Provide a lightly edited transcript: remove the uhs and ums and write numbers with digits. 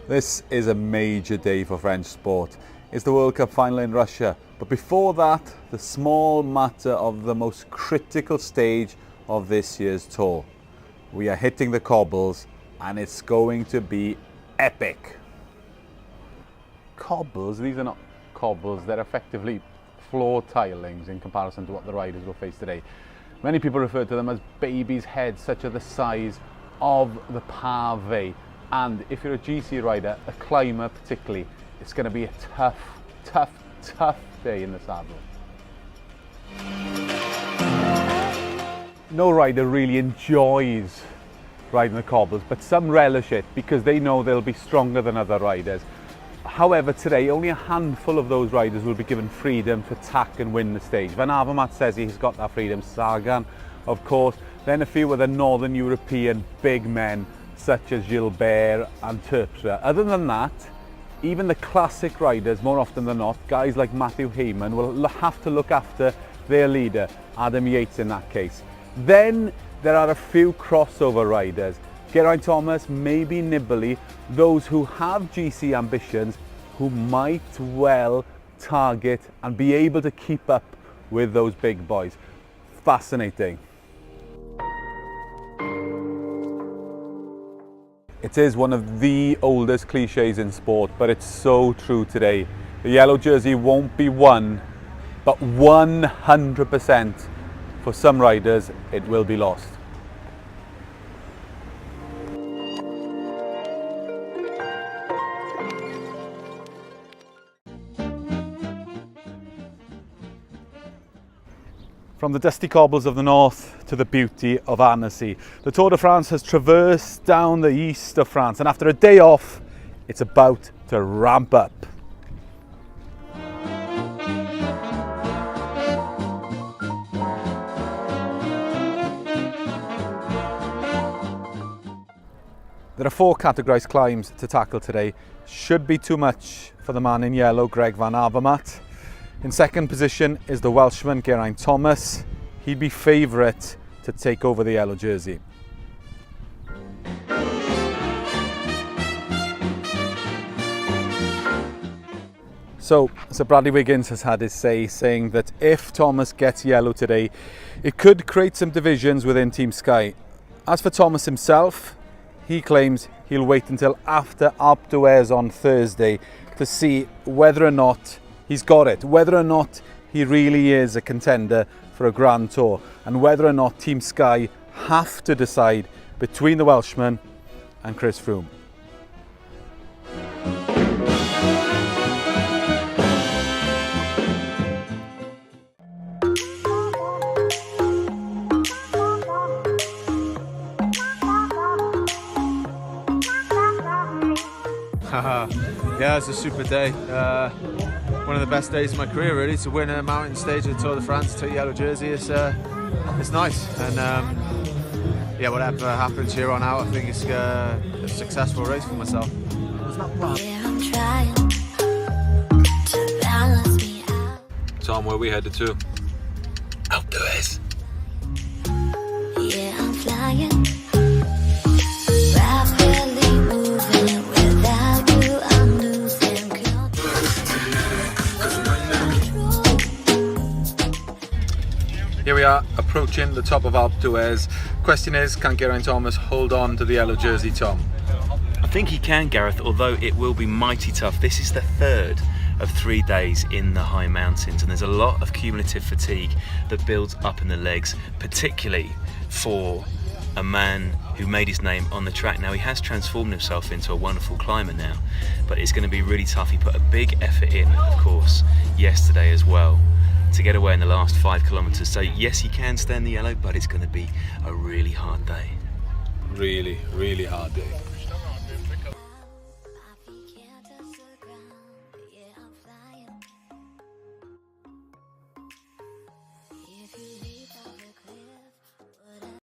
This is a major day for French sport. It's the World Cup final in Russia. But before that, the small matter of the most critical stage of this year's tour. We are hitting the cobbles and it's going to be epic. Cobbles, these are not cobbles, they're effectively floor tilings in comparison to what the riders will face today. Many people refer to them as babies' heads, such are the size of the pavé. And if you're a GC rider, a climber particularly, it's going to be a tough day in the saddle. No rider really enjoys riding the cobbles, but some relish it because they know they'll be stronger than other riders. However, today only a handful of those riders will be given freedom to attack and win the stage. Van Avermaet says he's got that freedom, Sagan of course, then a few of the Northern European big men such as Gilbert and Terpstra. Other than that, even the classic riders, more often than not, guys like Matthew Hayman will have to look after their leader, Adam Yates in that case. Then there are a few crossover riders, Geraint Thomas, maybe Nibali, those who have GC ambitions, who might well target and be able to keep up with those big boys. Fascinating. It is one of the oldest cliches in sport, but it's so true today. The yellow jersey won't be won, but 100% for some riders it will be lost. From the dusty cobbles of the north to the beauty of Annecy, the Tour de France has traversed down the east of France, and after a day off, it's about to ramp up. There are 4 categorised climbs to tackle today. Should be too much for the man in yellow, Greg Van Avermaet. In second position is the Welshman Geraint Thomas. He'd be favourite to take over the yellow jersey. So Bradley Wiggins has had his say, saying that if Thomas gets yellow today, it could create some divisions within Team Sky. As for Thomas himself, he claims he'll wait until after Alpe d'Huez on Thursday to see whether or not he's got it, whether or not he really is a contender for a Grand Tour, and whether or not Team Sky have to decide between the Welshman and Chris Froome. Yeah, it's a super day. One of the best days of my career, really, to win a mountain stage of the Tour de France, take yellow jersey. It's nice, and yeah, whatever happens here on out, I think it's a successful race for myself. Tom, where we headed to? Alpe d'Huez. Yeah, I'm flying. Rapidly moving. Without you, I'm losing control. Here we are, approaching the top of Alpe d'Huez. Question is, can Geraint Thomas hold on to the yellow jersey, Tom? I think he can, Gareth, although it will be mighty tough. This is the third of 3 days in the high mountains, and there's a lot of cumulative fatigue that builds up in the legs, particularly for a man who made his name on the track. Now, he has transformed himself into a wonderful climber now, but it's going to be really tough. He put a big effort in, of course, yesterday as well, to get away in the last 5 kilometres. So yes, he can stay in the yellow, but it's going to be a really hard day. Really, really hard day.